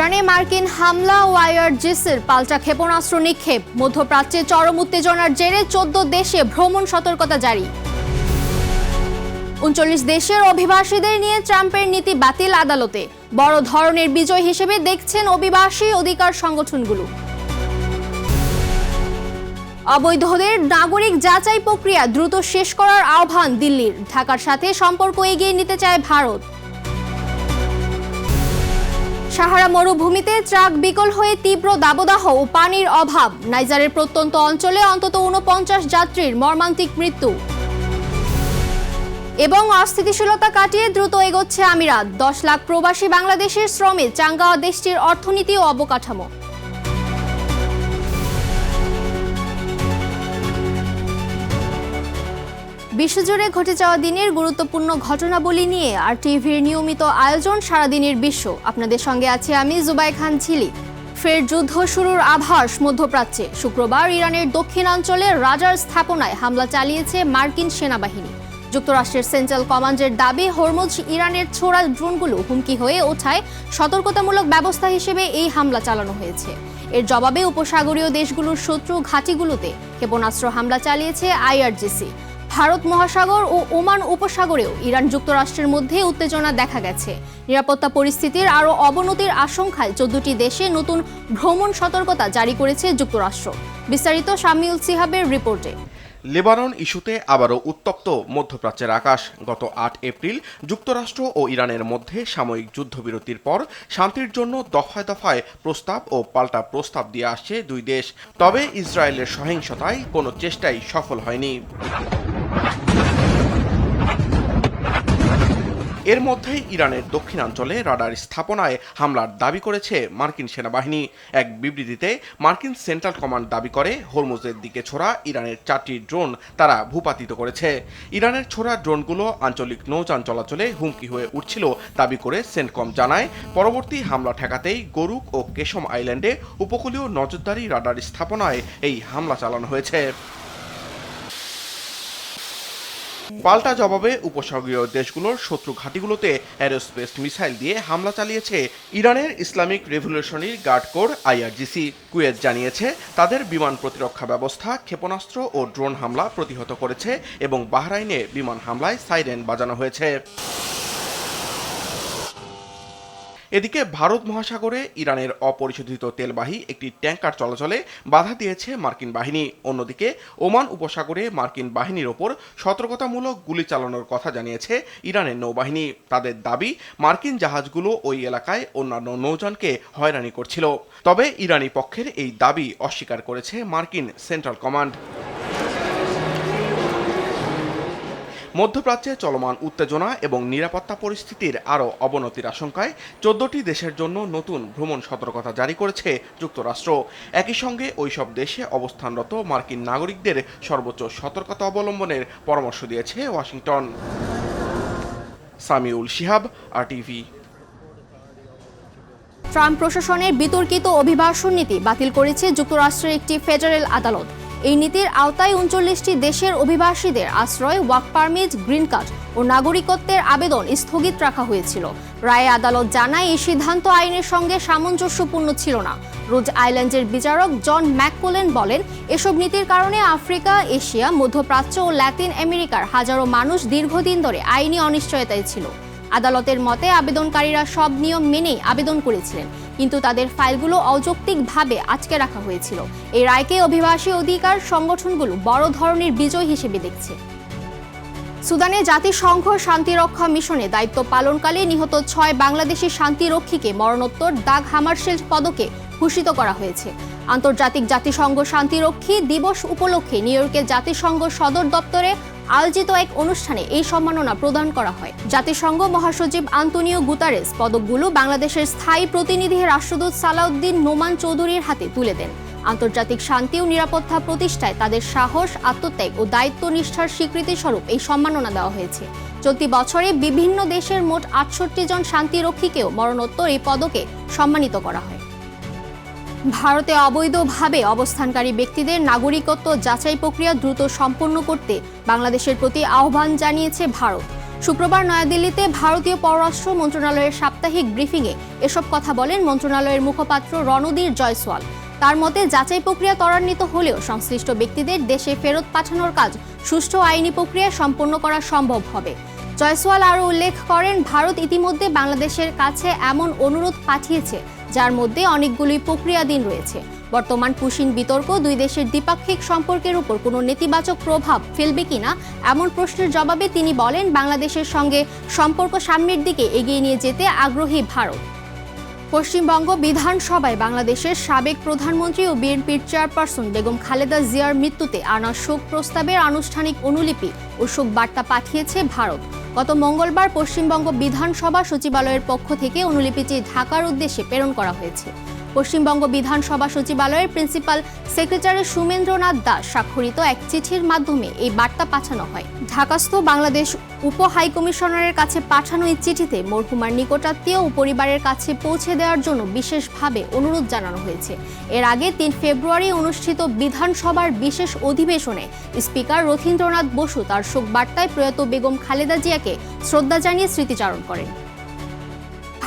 ইরানে মার্কিন হামলা ও আইআরজিসির পাল্টা ক্ষেপণাস্ত্র নিক্ষেপ, মধ্যপ্রাচ্যে চরম উত্তেজনার জেরে 14 দেশে ভ্রমণ সতর্কতা জারি। 39 দেশের অভিবাসীদের নিয়ে ট্রাম্পের নীতি বাতিল আদালতে, বড় ধরনের বিজয় হিসেবে দেখছেন অভিবাসী অধিকার সংগঠনগুলো। অবৈধদের নাগরিক যাচাই প্রক্রিয়া দ্রুত শেষ করার আহ্বান দিল্লির, ঢাকার সাথে সম্পর্ক এগিয়ে নিতে চায় ভারত। সাহারা মরুভূমিতে ট্রাক বিকল হয়ে তীব্র দাবদাহ ও পানির অভাব, নাইজারের প্রত্যন্ত অঞ্চলে অন্তত 49 যাত্রীর মর্মান্তিক মৃত্যু। এবং অস্থিতিশীলতা কাটিয়ে দ্রুত এগোচ্ছে আমিরাত, 10 লাখ প্রবাসী বাংলাদেশের শ্রমে চাঙ্গা দেশটির অর্থনীতি ও অবকাঠামো। বিশ্বজুড়ে ঘটে যাওয়া দিনের গুরুত্বপূর্ণ ঘটনাবলী নিয়ে আর টিভির নিয়মিত আয়োজন সারাদিনের বিশ্ব। আপনাদের সঙ্গে আছি আমি জুবাই খান ঝিলি। ফের যুদ্ধ শুরুর আভাস মধ্যপ্রাচ্যে। শুক্রবার ইরানের দক্ষিণাঞ্চলে রাজার স্থাপনায় হামলা চালিয়েছে মার্কিন সেনাবাহিনী। যুক্তরাষ্ট্রের সেন্ট্রাল কমান্ডের দাবি, হরমুজ ইরানের ছোড়া ড্রোনগুলো হুমকি হয়ে ওঠায় সতর্কতামূলক ব্যবস্থা হিসেবে এই হামলা চালানো হয়েছে। এর জবাবে উপসাগরীয় দেশগুলোর শত্রু ঘাঁটিগুলোতে ক্ষেপণাস্ত্র হামলা চালিয়েছে আইআরজিসি। ভারত মহাসাগর ও ওমান উপসাগরেও ইরান যুক্তরাষ্ট্রের মধ্যে উত্তেজনা দেখা গেছে। নিরাপত্তা পরিস্থিতির আরও অবনতির আশঙ্কায় 14টি দেশে নতুন ভ্রমণ সতর্কতা জারি করেছে যুক্তরাষ্ট্র। বিস্তারিত শামিউল সিহাবের রিপোর্টে। লেবানন ইস্যুতে আবারও উত্তপ্ত মধ্যপ্রাচ্যের আকাশ। গত 8 এপ্রিল যুক্তরাষ্ট্র ও ইরানের মধ্যে সাময়িক যুদ্ধবিরতির পর শান্তির জন্য দফায় দফায় প্রস্তাব ও পাল্টা প্রস্তাব দিয়ে আসছে দুই দেশ। তবে ইসরায়েলের সহিংসতায় কোনো চেষ্টাই সফল হয়নি। এর মধ্যেই ইরানের দক্ষিণাঞ্চলে রাডার স্থাপনায় হামলার দাবি করেছে মার্কিন সেনাবাহিনী। এক বিবৃতিতে মার্কিন সেন্ট্রাল কমান্ড দাবি করে, হরমুজের দিকে ছোড়া ইরানের 4টি ড্রোন তারা ভূপাতিত করেছে। ইরানের ছোড়া ড্রোনগুলো আঞ্চলিক নৌযান চলাচলে হুমকি হয়ে উঠছিল দাবি করে সেন্টকম জানায়, পরবর্তী হামলা ঠেকাতেই গরুক ও কেশম আইল্যান্ডে উপকূলীয় নজরদারি রাডার স্থাপনায় এই হামলা চালানো হয়েছে। পাল্টা জবাবে উপসাগরীয় দেশগুলোর শত্রু ঘাঁটিগুলোতে অ্যারোস্পেস মিসাইল দিয়ে হামলা চালিয়েছে ইরানের Islamic Revolutionary Guard Corps IRGC. Kuwait জানিয়েছে তাদের বিমান প্রতিরক্ষা ব্যবস্থা ক্ষেপণাস্ত্র ও ড্রোন হামলা প্রতিহত করেছে এবং বাহরাইনে বিমান হামলায় সাইরেন বাজানো হয়েছে। এদিকে ভারত মহাসাগরে ইরানের অপরিশোধিত তেলবাহী একটি ট্যাঙ্কার চলাচলে বাধা দিয়েছে মার্কিন বাহিনী। অন্যদিকে ওমান উপসাগরে মার্কিন বাহিনীর ওপর সতর্কতামূলক গুলি চালানোর কথা জানিয়েছে ইরানের নৌবাহিনী। তাদের দাবি, মার্কিন জাহাজগুলো ওই এলাকায় অন্যান্য নৌযানকে হয়রানি করছিল। তবে ইরানি পক্ষের এই দাবি অস্বীকার করেছে মার্কিন সেন্ট্রাল কমান্ড। মধ্যপ্রাচ্যে চলমান উত্তেজনা এবং নিরাপত্তা পরিস্থিতির আরও অবনতির আশঙ্কায় 14টি দেশের জন্য নতুন ভ্রমণ সতর্কতা জারি করেছে যুক্তরাষ্ট্র। একই সঙ্গে ওইসব দেশে অবস্থানরত মার্কিন নাগরিকদের সর্বোচ্চ সতর্কতা অবলম্বনের পরামর্শ দিয়েছে Washington. Samiul Shihab, RTV. Trump প্রশাসনের বিতর্কিত অভিবাসন নীতি বাতিল করেছে যুক্তরাষ্ট্রের একটি ফেডারেল আদালত। এই নীতির আওতায় 39টি দেশের অভিবাসীদের আশ্রয়, ওয়ার্ক পারমিট, গ্রিন কার্ড ও নাগরিকত্বের আবেদন স্থগিত রাখা হয়েছিল। রায়ে আদালত জানায়, এই সিদ্ধান্ত আইনের সঙ্গে সামঞ্জস্যপূর্ণ ছিল না। রোজ আইল্যান্ডের বিচারক জন ম্যাককোলেন বলেন, এসব নীতির কারণে আফ্রিকা, এশিয়া, মধ্যপ্রাচ্য ও ল্যাতিন আমেরিকার হাজারো মানুষ দীর্ঘদিন ধরে আইনি অনিশ্চয়তায় ছিল। আদালতের মতে, আবেদনকারীরা সব নিয়ম মেনেই আবেদন করেছিলেন, কিন্তু তাদের ফাইলগুলো অযৌক্তিকভাবে আটকে রাখা হয়েছিল। এই রায়কে অভিবাসী অধিকার সংগঠনগুলো বড় ধরনের বিজয় হিসেবে দেখছে। সুদানে জাতিসংঘ শান্তিরক্ষা মিশনে দায়িত্ব পালনকালে নিহত 6 বাংলাদেশি শান্তিরক্ষীকে মরণোত্তর দাগ হামারশেল্ড পদকে ভূষিত করা হয়েছে। আন্তর্জাতিক জাতিসংঘ শান্তিরক্ষী দিবস উপলক্ষে নিউ ইয়র্কের জাতিসংঘ সদর দপ্তরে আয়োজিত এক অনুষ্ঠানে এই সম্মাননা প্রদান করা হয়। জাতিসংঘ মহাসচিব আন্তোনিও গুতারেস পদকগুলো বাংলাদেশের স্থায়ী প্রতিনিধি রাষ্ট্রদূত সালাউদ্দিন নোমান চৌধুরীর হাতে তুলে দেন। আন্তর্জাতিক শান্তি ও নিরাপত্তা প্রতিষ্ঠায় তাদের সাহস, আত্মত্যাগ ও দায়িত্বনিষ্ঠার স্বীকৃতি স্বরূপ এই সম্মাননা দেওয়া হয়েছে। চলতি বছরে বিভিন্ন দেশের মোট 68 জন শান্তিরক্ষীকেও মরণোত্তর এই পদকে সম্মানিত করা হয়। ভারতে অবৈধভাবে অবস্থানকারী ব্যক্তিদের নাগরিকত্ব যাচাই প্রক্রিয়া দ্রুত সম্পন্ন করতে বাংলাদেশের প্রতি আহ্বান জানিয়েছে ভারত। শুক্রবার নয়াদিল্লিতে ভারতীয় পররাষ্ট্র মন্ত্রণালয়ের সাপ্তাহিক ব্রিফিংয়ে এসব কথা বলেন মন্ত্রণালয়ের মুখপাত্র রণধীর জয়সওয়াল। তার মতে যাচাই প্রক্রিয়া ত্বরান্বিত হলেও সংশ্লিষ্ট ব্যক্তিদের দেশে ফেরত পাঠানোর কাজ সুষ্ঠু আইনি প্রক্রিয়ায় সম্পন্ন করা সম্ভব হবে। জয়সওয়াল আরও উল্লেখ করেন, ভারত ইতিমধ্যে বাংলাদেশের কাছে এমন অনুরোধ পাঠিয়েছে যার মধ্যে অনেকগুলি প্রক্রিয়াধীন রয়েছে। বর্তমান পুশিন বিতর্ক দুই দেশের দ্বিপাক্ষিক সম্পর্কের উপর কোনো নেতিবাচক প্রভাব ফেলবে কিনা এমন প্রশ্নের জবাবে তিনি বলেন, বাংলাদেশের সঙ্গে সম্পর্ক সামনের দিকে এগিয়ে নিয়ে যেতে আগ্রহী ভারত। পশ্চিমবঙ্গ বিধানসভায় বাংলাদেশের সাবেক প্রধানমন্ত্রী ও বিএনপির চেয়ারপারসন বেগম খালেদা জিয়ার মৃত্যুতে আনা শোক প্রস্তাবের আনুষ্ঠানিক অনুলিপি ও শোক বার্তা পাঠিয়েছে ভারত। গত মঙ্গলবার পশ্চিমবঙ্গ বিধানসভা সচিবালয়ের পক্ষ থেকে অনুলিপিটি ঢাকার উদ্দেশ্যে প্রেরণ করা হয়েছে। পশ্চিমবঙ্গ বিধানসভা সচিবালয়ের প্রিন্সিপাল সেক্রেটারি সুমেন্দ্রনাথ দাস স্বাক্ষরিত এক চিঠির মাধ্যমে এই বার্তা পাঠানো হয়। ঢাকাস্থ বাংলাদেশ উপ হাইকমিশনারের কাছে পাঠানো এই চিঠিতে মরহুমার নিকটাত্মীয় ও পরিবারের কাছে পৌঁছে দেওয়ার জন্য বিশেষভাবে অনুরোধ জানানো হয়েছে। এর আগে ৩ ফেব্রুয়ারি অনুষ্ঠিত বিধানসভার বিশেষ অধিবেশনে স্পিকার রথীন্দ্রনাথ বসু তার শোক বার্তায় প্রয়াত বেগম খালেদা জিয়াকে শ্রদ্ধা জানিয়ে স্মৃতিচারণ করেন।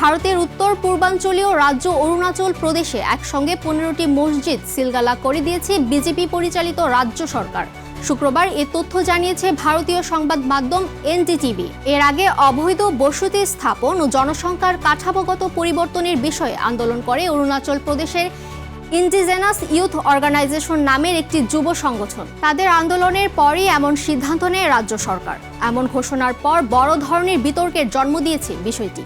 ভারতের উত্তর পূর্বাঞ্চলীয় রাজ্য অরুণাচল প্রদেশে একসঙ্গে 15টি মসজিদ সিলগালা করে দিয়েছে বিজেপি পরিচালিত রাজ্য সরকার। শুক্রবার এ তথ্য জানিয়েছে ভারতীয় সংবাদ মাধ্যম এনডিটিভি। এর আগে অবৈধ বসতি স্থাপন ও জনসংখ্যার কাঠামোগত পরিবর্তনের বিষয়ে আন্দোলন করে অরুণাচল প্রদেশের ইন্ডিজেনাস ইউথ অর্গানাইজেশন নামের একটি যুব সংগঠন। তাদের আন্দোলনের পরই এমন সিদ্ধান্ত নেয় রাজ্য সরকার। এমন ঘোষণার পর বড় ধরনের বিতর্কের জন্ম দিয়েছে বিষয়টি।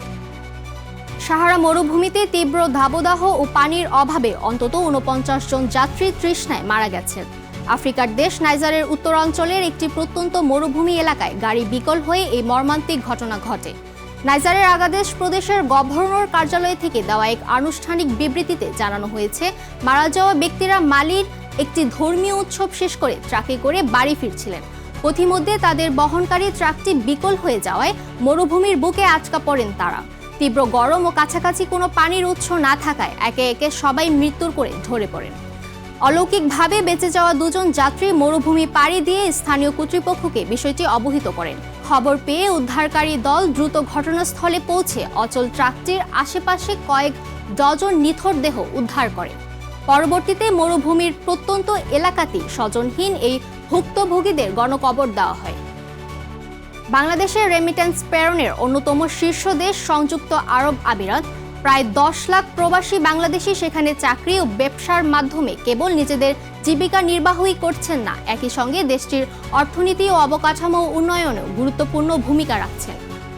সাহারা মরুভূমিতে তীব্র দাবদাহ ও পানির অভাবে অন্তত 49 জন যাত্রী তৃষ্ণায় মারা গেছেন। আফ্রিকার দেশ নাইজারের উত্তরাঞ্চলের একটি প্রত্যন্ত মরুভূমি এলাকায় গাড়ি বিকল হয়ে এই মর্মান্তিক ঘটনা ঘটে। নাইজারের আগাদেশ প্রদেশের গভর্নর কার্যালয় থেকে দেওয়া এক আনুষ্ঠানিক বিবৃতিতে জানানো হয়েছে, মারা যাওয়া ব্যক্তিরা মালির একটি ধর্মীয় উৎসব শেষ করে ট্রাকে করে বাড়ি ফিরছিলেন। পথিমধ্যে তাদের বহনকারী ট্রাকটি বিকল হয়ে যাওয়ায় মরুভূমির বুকে আটকা পড়েন তারা। তীব্র গরম ও কাছাকাছি কোনো পানির উৎস না থাকায় একে একে সবাই মৃত্যুর করে ঝরে পড়েন। অলৌকিকভাবে বেঁচে যাওয়া 2 জন যাত্রী মরুভূমি পাড়ি দিয়ে স্থানীয় কর্তৃপক্ষকে বিষয়টি অবহিত করেন। খবর পেয়ে উদ্ধারকারী দল দ্রুত ঘটনাস্থলে পৌঁছে অচল ট্রাকটির আশেপাশে কয়েক ডজন নিথর দেহ উদ্ধার করে। পরবর্তীতে মরুভূমির প্রত্যন্ত এলাকাতেই স্বজনহীন এই ভুক্তভোগীদের গণকবর দেওয়া হয়। বাংলাদেশের রেমিটেন্স প্রেরণের অন্যতম শীর্ষ দেশ সংযুক্ত আরব আমিরাত। প্রায় 10 লাখ প্রবাসী বাংলাদেশি সেখানে চাকরি ও ব্যবসার মাধ্যমে কেবল নিজেদের জীবিকা নির্বাহই করছেন না, একই সঙ্গে দেশটির অর্থনীতি ও অবকাঠামো উন্নয়নেও গুরুত্বপূর্ণ ভূমিকা রাখছেন।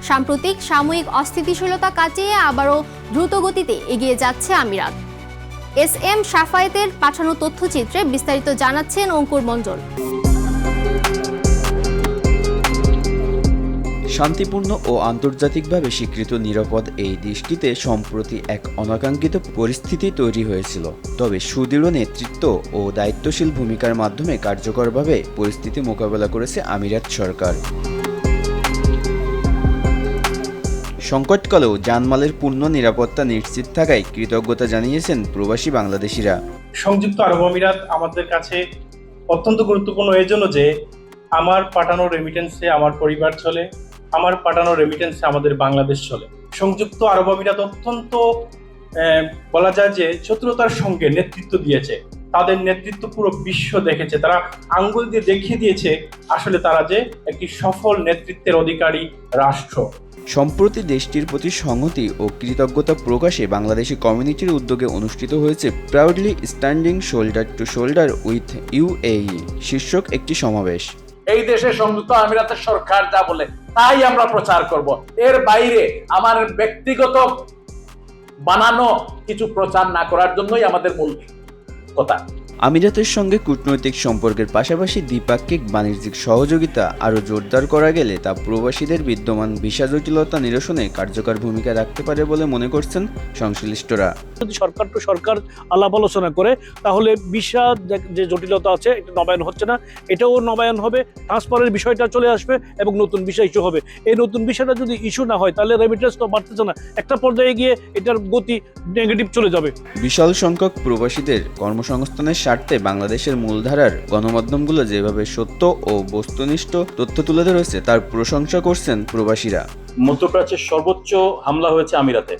সাম্প্রতিক সাময়িক অস্থিতিশীলতা কাটিয়ে আবারও দ্রুতগতিতে এগিয়ে যাচ্ছে আমিরাত। এস.এম. শাফায়েতের পাঠানো তথ্যচিত্রে বিস্তারিত জানাচ্ছেন অঙ্কুর মণ্ডল। শান্তিপূর্ণ ও আন্তর্জাতিকভাবে স্বীকৃত নিরাপদ এই দেশটিতে সম্প্রতি এক অনাকাঙ্ক্ষিত পরিস্থিতি তৈরি হয়েছিল। তবে সুদৃঢ় নেতৃত্ব ও দায়িত্বশীল ভূমিকার মাধ্যমে কার্যকরভাবে পরিস্থিতি মোকাবেলা করেছে আমিরাত সরকার। সংকটকালেও জানমালের পূর্ণ নিরাপত্তা নিশ্চিত থাকায় কৃতজ্ঞতা জানিয়েছেন প্রবাসী বাংলাদেশিরা। সংযুক্ত আরব আমিরাত আমাদের কাছে অত্যন্ত গুরুত্বপূর্ণ এই জন্য যে আমার পাঠানো রেমিটেন্সে আমার পরিবার চলে, আমার পাঠানো রেমিটেন্সে আমাদের বাংলাদেশ চলে। সংযুক্ত আরব আমিরাত অত্যন্ত বলা যায় যে চতুরতার সঙ্গে নেতৃত্ব দিয়েছে। তাদের নেতৃত্ব পুরো বিশ্ব দেখেছে, তারা আঙ্গুল দিয়ে দেখিয়ে দিয়েছে আসলে তারা যে একটি সফল নেতৃত্বের অধিকারী রাষ্ট্র। সম্প্রতি দেশটির প্রতি সংহতি ও কৃতজ্ঞতা প্রকাশে বাংলাদেশি কমিউনিটির উদ্যোগে অনুষ্ঠিত হয়েছে proudly standing shoulder two shoulder with UAE শীর্ষক একটি সমাবেশ। এই দেশে সংযুক্ত আমিরাতের সরকার যা বলে তাই আমরা প্রচার করব। এর বাইরে আমার ব্যক্তিগত বানানো কিছু প্রচার না করার জন্যই আমাদের মূল কথা। আমিরাতের সঙ্গে কূটনৈতিক সম্পর্কের পাশাপাশি দ্বিপাক্ষিক বাণিজ্যিক সহযোগিতা আরও জোরদার করা গেলে তা প্রবাসীদের বিদ্যমান ভিসা জটিলতা নিরসনে কার্যকর ভূমিকা রাখতে পারে বলে মনে করছেন সংশ্লিষ্টরা। যদি সরকার টু সরকার আলাপ আলোচনা করে তাহলে ভিসা যে জটিলতা আছে এটা নবায়ন হচ্ছে না, এটাও নবায়ন হবে, ট্রান্সফারের বিষয়টা চলে আসবে এবং নতুন ভিসা ইস্যু হবে। এই নতুন ভিসাটা যদি ইস্যু না হয় তাহলে রেমিটেন্স তো বাড়তেছে না, একটা পর্যায়ে গিয়ে এটার গতি নেগেটিভ চলে যাবে। বিশাল সংখ্যক প্রবাসীদের কর্মসংস্থানের স্বার্থে বাংলাদেশের মূলধারার গণমাধ্যমগুলো যেভাবে সত্য ও বস্তুনিষ্ঠ তথ্য তুলে ধরেছে তার প্রশংসা করছেন প্রবাসীরা। মধ্যপ্রাচ্যের সর্বোচ্চ হামলা হয়েছে আমিরাতে,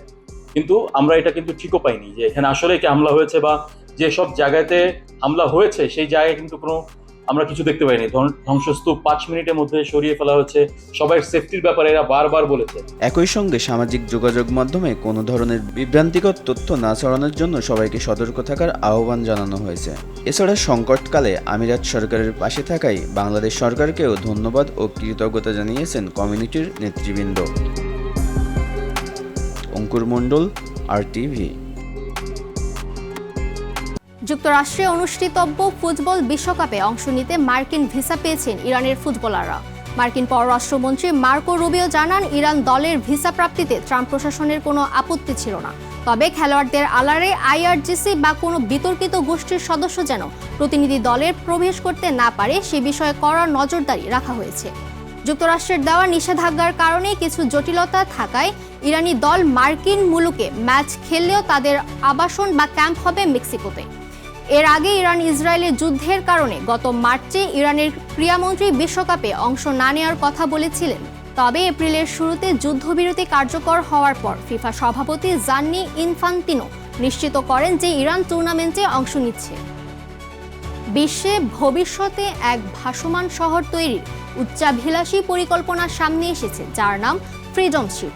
কিন্তু আমরা এটা কিন্তু ঠিকও পাইনি যে এখানে আসলে কি হামলা হয়েছে, বা যেসব জায়গাতে হামলা হয়েছে সেই জায়গায় কিন্তু কোনো আমরা কিছু দেখতে পাইনি। ধ্বংসস্তূপ 5 মিনিটের মধ্যে সরিয়ে ফেলা হয়েছে। সবাই সেফটির ব্যাপারে এরা বারবার বলেছে। একই সঙ্গে সামাজিক যোগাযোগ মাধ্যমে কোনো ধরনের বিভ্রান্তিকর তথ্য না ছড়ানোর জন্য সবাইকে সতর্ক থাকার আহ্বান জানানো হয়েছে। এছাড়া সংকটকালে আমিরাত সরকারের পাশে থাকায় বাংলাদেশ সরকারকেও ধন্যবাদ ও কৃতজ্ঞতা জানিয়েছেন কমিউনিটির নেতৃবৃন্দ। অঙ্কুর মণ্ডল, RTV। যুক্তরাষ্ট্রে অনুষ্ঠিতব্য ফুটবল বিশ্বকাপে অংশ নিতে মার্কিন ভিসা পেয়েছেন ইরানের ফুটবলাররা। মার্কিন পররাষ্ট্রমন্ত্রী মার্কো রুবিও জানান, ইরান দলের ভিসা প্রাপ্তিতে ট্রাম্প প্রশাসনের কোনো আপত্তি ছিল না। তবে খেলোয়াড়দের আলারে IRGC বা কোনো বিতর্কিত গোষ্ঠীর সদস্য যেন প্রতিনিধি দলের প্রবেশ করতে না পারে সে বিষয়ে কড়া নজরদারি রাখা হয়েছে। যুক্তরাষ্ট্রের দেওয়া নিষেধাজ্ঞার কারণে কিছু জটিলতা থাকায় ইরানি দল মার্কিন মুলুকে ম্যাচ খেললেও তাদের আবাসন বা ক্যাম্প হবে মেক্সিকোতে। এর আগে ইরান ইসরায়েলের যুদ্ধের কারণে গত মার্চে ইরানের ক্রীড়ামন্ত্রী বিশ্বকাপে অংশ না নেওয়ার কথা বলেছিলেন। তবে এপ্রিলের শুরুতে যুদ্ধবিরতি কার্যকর হওয়ার পর ফিফা সভাপতি জান্নি ইনফান্তিনো নিশ্চিত করেন যে ইরান টুর্নামেন্টে অংশ নিচ্ছে। বিশ্বে ভবিষ্যতে এক ভাসমান শহর তৈরির উচ্চাভিলাষী পরিকল্পনা সামনে এসেছে, যার নাম ফ্রিডম শিপ।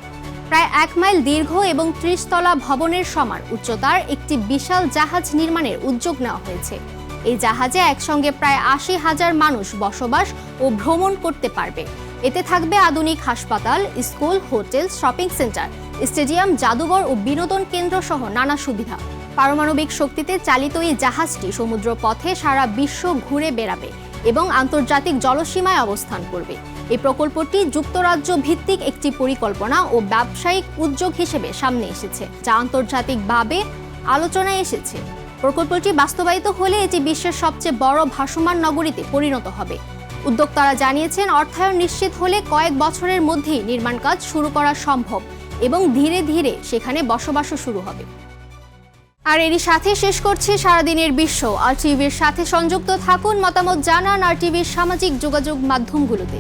প্রায় 1 মাইল দীর্ঘ এবং 30 তলা ভবনের সমান উচ্চতার একটি বিশাল জাহাজ নির্মাণের উদ্যোগ নেওয়া হয়েছে। এই জাহাজে একসঙ্গে প্রায় 80,000 মানুষ বসবাস ও ভ্রমণ করতে পারবে। এতে থাকবে আধুনিক হাসপাতাল, school, hotel, shopping centre, stadium, জাদুঘর ও বিনোদন কেন্দ্র সহ নানা সুবিধা। পারমাণবিক শক্তিতে চালিত এই জাহাজটি সমুদ্র পথে সারা বিশ্ব ঘুরে বেড়াবে এবং আন্তর্জাতিক জলসীমায় অবস্থান করবে। এই প্রকল্পটি যুক্তরাজ্য ভিত্তিক একটি পরিকল্পনা ও ব্যবসায়িক উদ্যোগ হিসেবে সামনে এসেছে, যা আন্তর্জাতিকভাবে আলোচনায় এসেছে। প্রকল্পটি বাস্তবায়িত হলে এটি বিশ্বের সবচেয়ে বড় ভাসমান নগরীতে পরিণত হবে। উদ্যোক্তারা জানিয়েছেন, অর্থায়ন নিশ্চিত হলে কয়েক বছরের মধ্যেই নির্মাণ কাজ শুরু করা সম্ভব এবং ধীরে ধীরে সেখানে বসবাসও শুরু হবে। আর এরই সাথে শেষ করছি সারাদিনের বিশ্ব। RTVর সাথে সংযুক্ত থাকুন, মতামত জানান RTVর সামাজিক যোগাযোগ মাধ্যমগুলোতে।